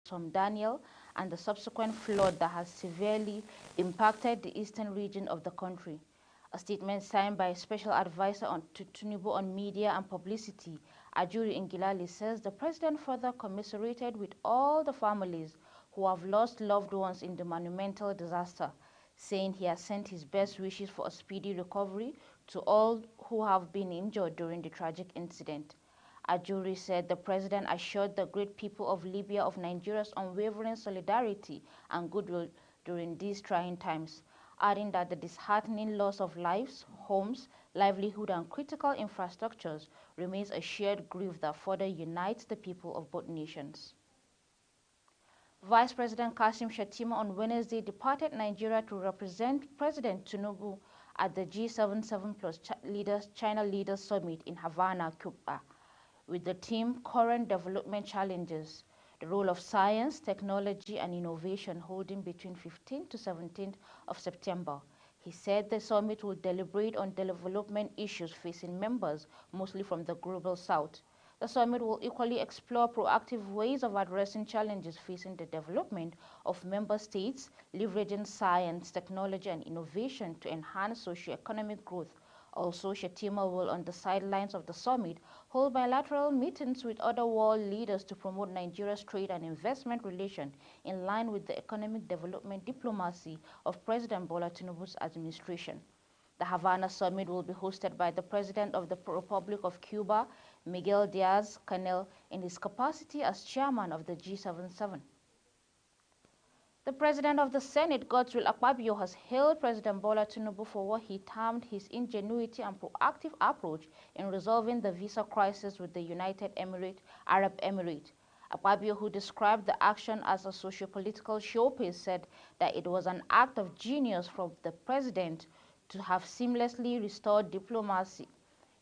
Storm Daniel and the subsequent flood that has severely impacted the eastern region of the country. A statement signed by Special Advisor to Tinubu on Media and Publicity, Ajuri Ngilali, says the president further commiserated with all the families who have lost loved ones in the monumental disaster, saying he has sent his best wishes for a speedy recovery to all who have been injured during the tragic incident. Ajuri said the president assured the great people of Libya of Nigeria's unwavering solidarity and goodwill during these trying times, adding that the disheartening loss of lives, homes, livelihood and critical infrastructures remains a shared grief that further unites the people of both nations. Vice President Kashim Shettima on Wednesday departed Nigeria to represent President Tinubu at the G77 plus China Leaders Summit in Havana, Cuba, with the theme Current Development Challenges, the role of science, technology and innovation, holding between 15th to 17th of September. He said the summit will deliberate on development issues facing members, mostly from the global south. The summit will equally explore proactive ways of addressing challenges facing the development of member states, leveraging science, technology and innovation to enhance socio-economic growth. Also, Shettima will, on the sidelines of the summit, hold bilateral meetings with other world leaders to promote Nigeria's trade and investment relations in line with the economic development diplomacy of President Bola Tinubu's administration. The Havana summit will be hosted by the President of the Republic of Cuba, Miguel Diaz-Canel, in his capacity as chairman of the G77. The President of the Senate, Godswill Akpabio, has hailed President Bola Tinubu for what he termed his ingenuity and proactive approach in resolving the visa crisis with the United Arab Emirates. Akpabio, who described the action as a socio-political showpiece, said that it was an act of genius from the president to have seamlessly restored diplomacy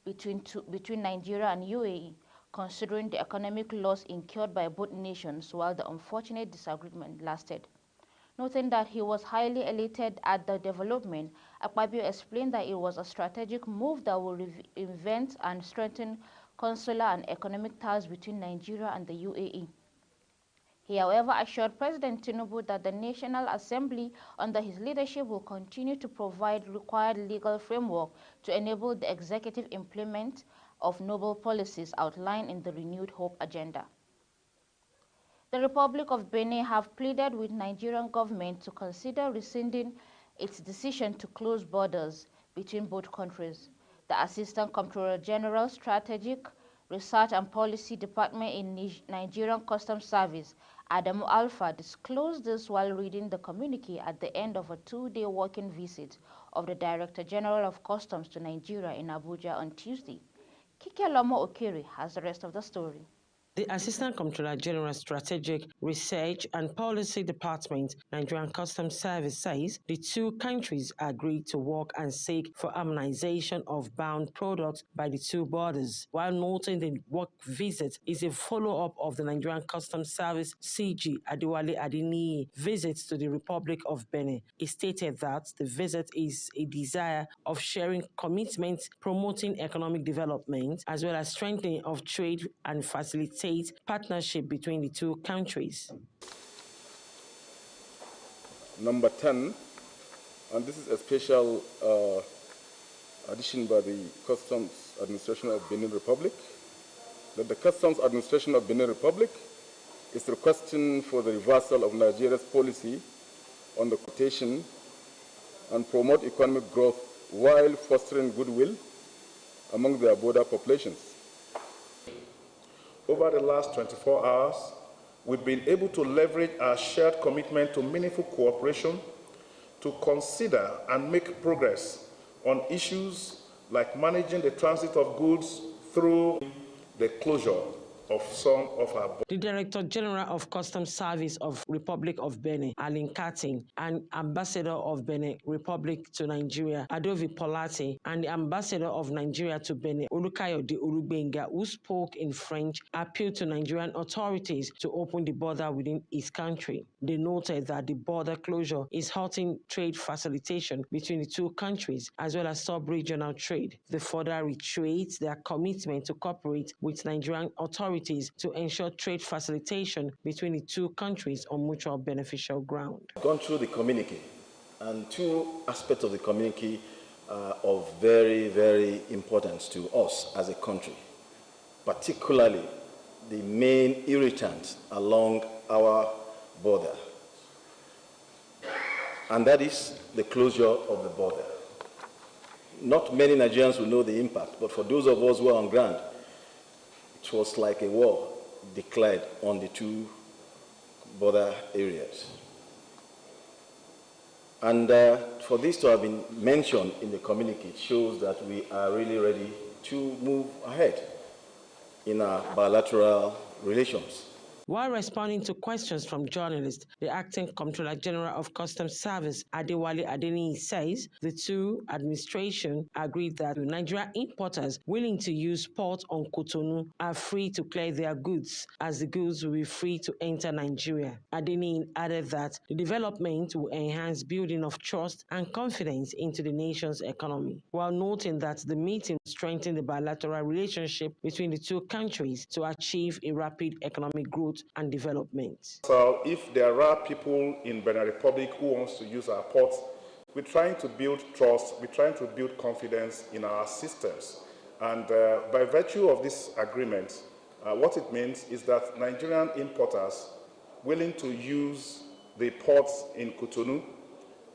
between Nigeria and UAE, considering the economic loss incurred by both nations while the unfortunate disagreement lasted. Noting that he was highly elated at the development, Akpabio explained that it was a strategic move that will reinvent and strengthen consular and economic ties between Nigeria and the UAE. He, however, assured President Tinubu that the National Assembly, under his leadership, will continue to provide required legal framework to enable the executive implement of noble policies outlined in the Renewed Hope Agenda. The Republic of Benin have pleaded with Nigerian government to consider rescinding its decision to close borders between both countries. The Assistant Comptroller General, Strategic Research and Policy Department in Nigerian Customs Service, Adamu Alpha, disclosed this while reading the communique at the end of a two-day working visit of the Director General of Customs to Nigeria in Abuja on Tuesday. Kike Lomo Okere has the rest of the story. The Assistant Comptroller General Strategic Research and Policy Department, Nigerian Customs Service, says the two countries agreed to work and seek for harmonization of bound products by the two borders, while noting the work visit is a follow-up of the Nigerian Customs Service CG Adewale Adeniyi visit to the Republic of Benin. He stated that the visit is a desire of sharing commitments, promoting economic development, as well as strengthening of trade and facilitating partnership between the two countries. Number 10, and this is a special addition by the Customs Administration of Benin Republic, that the Customs Administration of Benin Republic is requesting for the reversal of Nigeria's policy on the quotation and promote economic growth while fostering goodwill among their border populations. Over the last 24 hours, we've been able to leverage our shared commitment to meaningful cooperation to consider and make progress on issues like managing the transit of goods through the closure of some of our borders. The Director General of Customs Service of Republic of Benin, Alin Katin, and Ambassador of Benin Republic to Nigeria, Adovi Polati, and the Ambassador of Nigeria to Benin, Olukayode Olubenga, who spoke in French, appealed to Nigerian authorities to open the border within his country. They noted that the border closure is halting trade facilitation between the two countries, as well as sub-regional trade. They further reiterate their commitment to cooperate with Nigerian authorities authorities to ensure trade facilitation between the two countries on mutual beneficial ground. Gone through the communique, and two aspects of the communique are of very, very importance to us as a country, particularly the main irritant along our border, and that is the closure of the border. Not many Nigerians will know the impact, but for those of us who are on ground, it was like a war declared on the two border areas. And for this to have been mentioned in the communique, it shows that we are really ready to move ahead in our bilateral relations. While responding to questions from journalists, the Acting Comptroller General of Customs Service, Adewale Adeniyi, says the two administrations agreed that Nigerian importers willing to use port on Cotonou are free to clear their goods, as the goods will be free to enter Nigeria. Adeniyi added that the development will enhance building of trust and confidence into the nation's economy, while noting that the meeting strengthened the bilateral relationship between the two countries to achieve a rapid economic growth and development. So if there are people in Benin Republic who wants to use our ports, we're trying to build trust, we're trying to build confidence in our systems. And by virtue of this agreement, what it means is that Nigerian importers willing to use the ports in Cotonou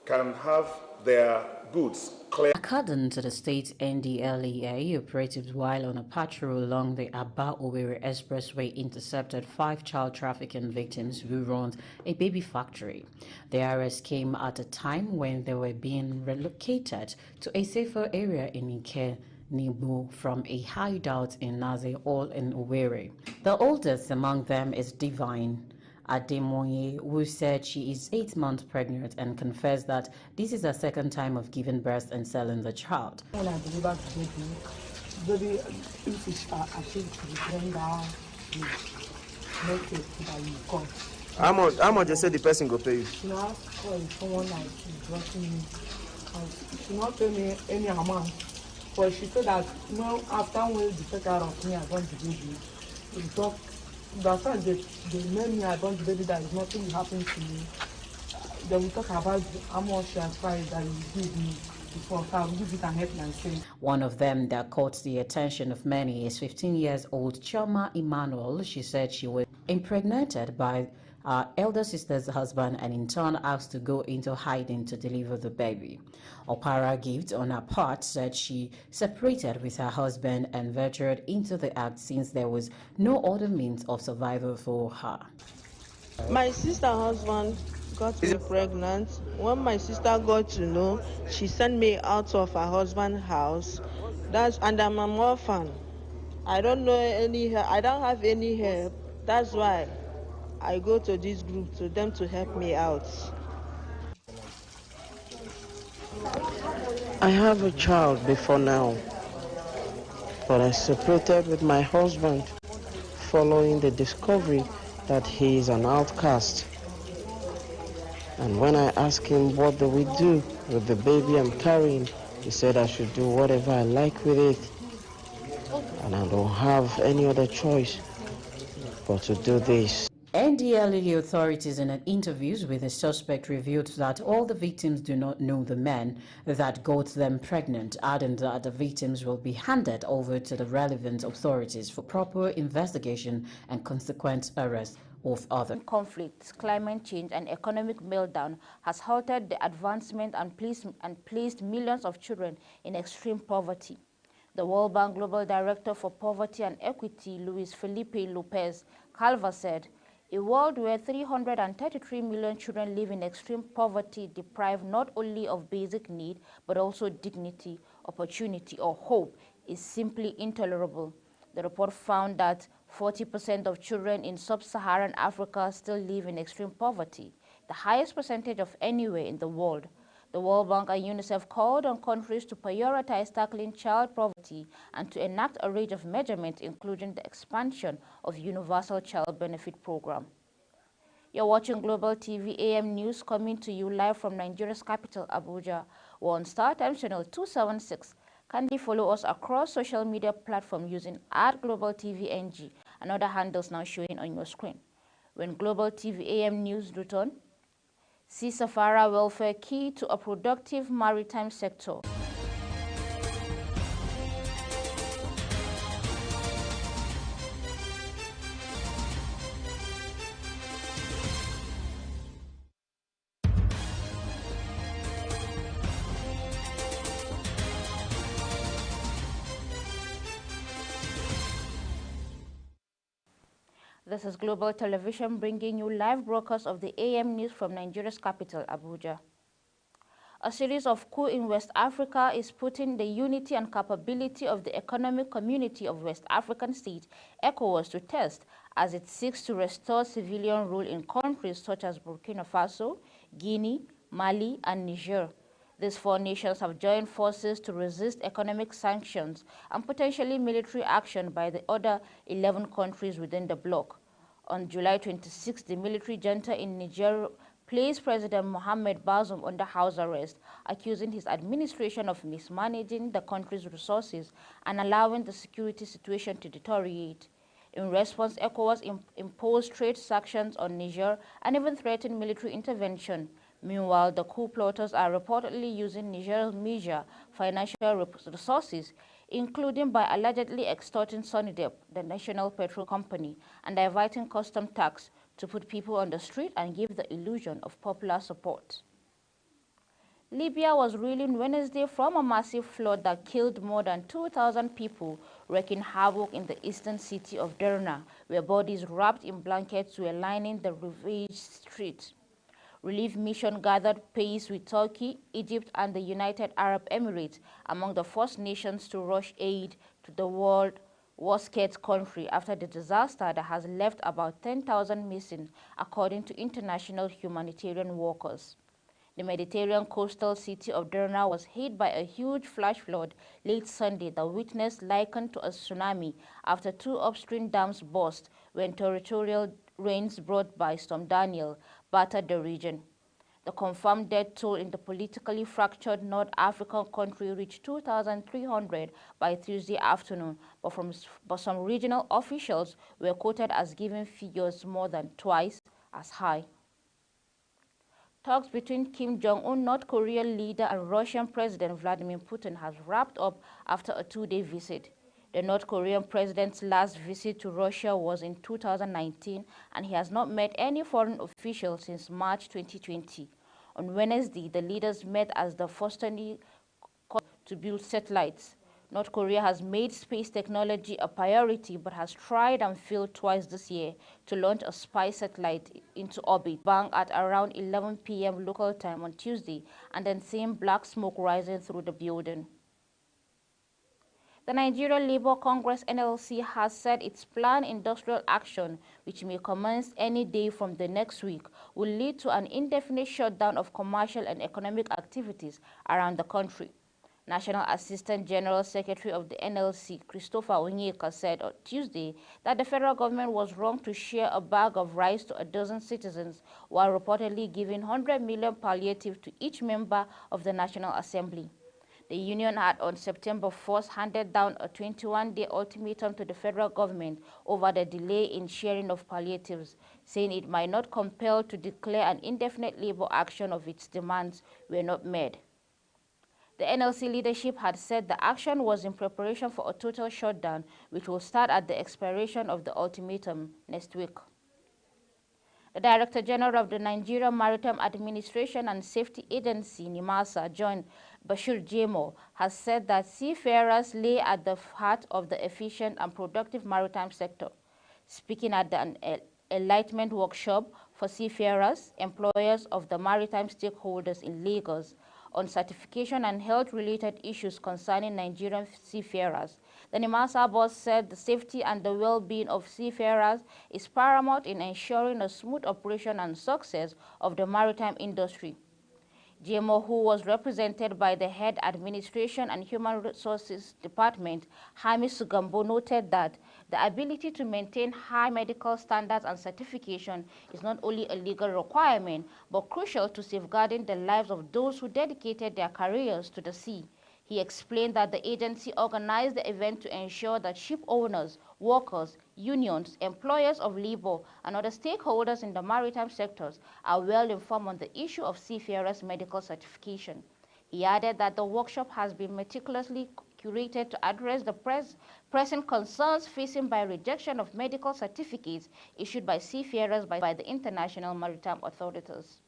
can have their goods clear. According to the state NDLEA, operatives while on a patrol along the Aba-Owerri Expressway intercepted 5 child trafficking victims who run a baby factory. The arrest came at a time when they were being relocated to a safer area in Ike Nibu from a hideout in Naze, all in Owerri. The oldest among them is Divine Ademoye, who said she is 8 months pregnant and confessed that this is her second time of giving birth and selling the child. When I delivered the baby, if it's achieved to be bring down, make it that you come. How much you say the person go pay you? You ask for someone like dropping me. She not pay me any amount, but she said that after when they take care of me, I want the baby. We talk. That's why they made me advance the baby that is nothing will happen to me. Then we talk about how much and price that you give me before I will give it and help myself. One of them that caught the attention of many is 15 years old Chioma Emmanuel. She said she was impregnated by her elder sister's husband and in turn asked to go into hiding to deliver the baby. Opara Gift, on her part, said she separated with her husband and ventured into the act since there was no other means of survival for her. My sister's husband got me pregnant. When my sister got to know, she sent me out of her husband's house. And I'm an orphan. I don't know I don't have any help. That's why I go to this group to them to help me out. I have a child before now, but I separated with my husband following the discovery that he is an outcast. And when I asked him what do we do with the baby I'm carrying, he said I should do whatever I like with it. And I don't have any other choice but to do this. NDLEA authorities in an interviews with the suspect revealed that all the victims do not know the men that got them pregnant, adding that the victims will be handed over to the relevant authorities for proper investigation and consequent arrest of others. Conflicts, climate change, and economic meltdown has halted the advancement and placed millions of children in extreme poverty. The World Bank Global Director for Poverty and Equity, Luis Felipe Lopez Calva, said, "A world where 333 million children live in extreme poverty, deprived not only of basic need, but also dignity, opportunity, or hope, is simply intolerable." The report found that 40% of children in sub-Saharan Africa still live in extreme poverty, the highest percentage of anywhere in the world. The World Bank and UNICEF called on countries to prioritize tackling child poverty and to enact a range of measurements, including the expansion of Universal Child Benefit Program. You're watching Global TV AM News, coming to you live from Nigeria's capital, Abuja. We're on Star Times Channel 276. Kindly follow us across social media platforms using @GlobalTVNG and other handles now showing on your screen. When Global TV AM News return, see Safara welfare key to a productive maritime sector. This is Global Television bringing you live broadcasts of the AM news from Nigeria's capital, Abuja. A series of coups in West Africa is putting the unity and capability of the Economic Community of West African States, ECOWAS, to test as it seeks to restore civilian rule in countries such as Burkina Faso, Guinea, Mali, and Niger. These four nations have joined forces to resist economic sanctions and potentially military action by the other 11 countries within the bloc. On July 26, the military junta in Niger placed President Mohamed Bazoum under house arrest, accusing his administration of mismanaging the country's resources and allowing the security situation to deteriorate. In response, ECOWAS imposed trade sanctions on Niger and even threatened military intervention. Meanwhile, the coup plotters are reportedly using Niger's major financial resources, including by allegedly extorting Sonidep, the national petrol company, and diverting custom tax to put people on the street and give the illusion of popular support. Libya was reeling Wednesday from a massive flood that killed more than 2,000 people, wreaking havoc in the eastern city of Derna, where bodies wrapped in blankets were lining the ravaged streets. Relief mission gathered pace with Turkey, Egypt, and the United Arab Emirates among the first nations to rush aid to the worst-hit country after the disaster that has left about 10,000 missing, according to international humanitarian workers. The Mediterranean coastal city of Derna was hit by a huge flash flood late Sunday that witnessed likened to a tsunami after two upstream dams burst when territorial rains brought by Storm Daniel battered the region. The confirmed death toll in the politically fractured North African country reached 2,300 by Tuesday afternoon, but some regional officials were quoted as giving figures more than twice as high. Talks between Kim Jong-un, North Korean leader, and Russian President Vladimir Putin has wrapped up after a two-day visit. The North Korean president's last visit to Russia was in 2019, and he has not met any foreign official since March 2020. On Wednesday, the leaders met as the first to build satellites. North Korea has made space technology a priority but has tried and failed twice this year to launch a spy satellite into orbit, bang at around 11 p.m. local time on Tuesday, and then seeing black smoke rising through the building. The Nigerian Labour Congress (NLC) has said its planned industrial action, which may commence any day from the next week, will lead to an indefinite shutdown of commercial and economic activities around the country. National Assistant General Secretary of the NLC, Christopher Onyeka, said on Tuesday that the federal government was wrong to share a bag of rice to a dozen citizens while reportedly giving 100 million palliative to each member of the National Assembly. The union had on September 1st handed down a 21-day ultimatum to the federal government over the delay in sharing of palliatives, saying it might not compel to declare an indefinite labor action if its demands were not met. The NLC leadership had said the action was in preparation for a total shutdown, which will start at the expiration of the ultimatum next week. The Director General of the Nigeria Maritime Administration and Safety Agency, NIMASA, John Bashir Jemo, has said that seafarers lay at the heart of the efficient and productive maritime sector. Speaking at an enlightenment workshop for seafarers, employers of the maritime stakeholders in Lagos, on certification and health-related issues concerning Nigerian seafarers, the NIMASA boss said the safety and the well-being of seafarers is paramount in ensuring a smooth operation and success of the maritime industry. GMO, who was represented by the Head Administration and Human Resources Department, Hamisu Gambo, noted that the ability to maintain high medical standards and certification is not only a legal requirement, but crucial to safeguarding the lives of those who dedicated their careers to the sea. He explained that the agency organized the event to ensure that ship owners, workers, unions, employers of labor, and other stakeholders in the maritime sectors are well informed on the issue of seafarers' medical certification. He added that the workshop has been meticulously curated to address the present concerns facing by rejection of medical certificates issued by seafarers by the international maritime authorities.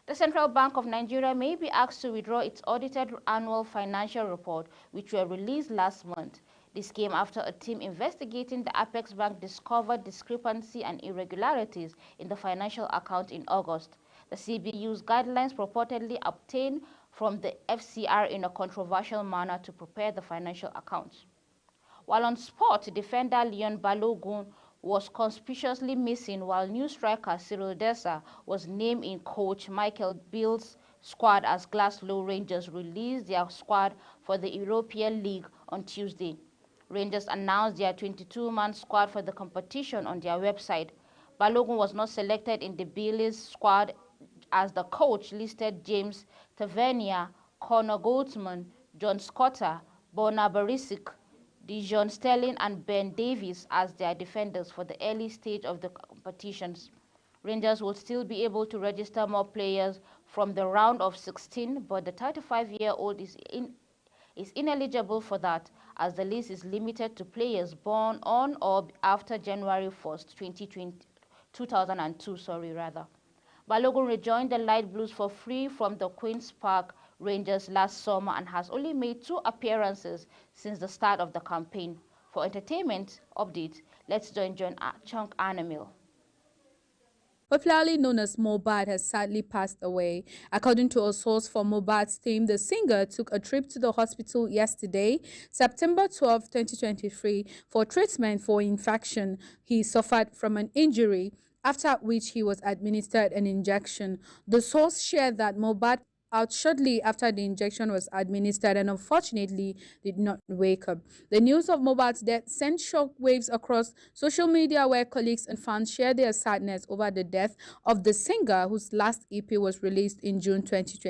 The Central Bank of Nigeria may be asked to withdraw its audited annual financial report, which were released last month. This came after a team investigating the Apex Bank discovered discrepancy and irregularities in the financial account in August. The CB used guidelines purportedly obtained from the FCR in a controversial manner to prepare the financial accounts. While on sport, defender Leon Balogun was conspicuously missing, while new striker Cyril Dessers was named in coach Michael Beale's squad as Glasgow Rangers released their squad for the European League on Tuesday. Rangers announced their 22-man squad for the competition on their website. Balogun was not selected in the Beale's squad as the coach listed James Tavernier, Connor Goldsman, John Scotter, Bona Barisic, Dijon Sterling and Ben Davies as their defenders for the early stage of the competitions. Rangers will still be able to register more players from the round of 16, but the 35-year-old is ineligible for that, as the list is limited to players born on or after January 1st, 2002. Balogun rejoined the Light Blues for free from the Queen's Park Rangers last summer and has only made 2 appearances since the start of the campaign. For entertainment updates, let's join Chunk Anamil. Popularly known as Mohbad has sadly passed away. According to a source from Mohbad's team, the singer took a trip to the hospital yesterday, September 12, 2023, for treatment for infection he suffered from an injury, after which he was administered an injection. The source shared that Mohbad out shortly after the injection was administered and unfortunately did not wake up. The news of Mohbad's death sent shockwaves across social media, where colleagues and fans shared their sadness over the death of the singer, whose last EP was released in June 2020.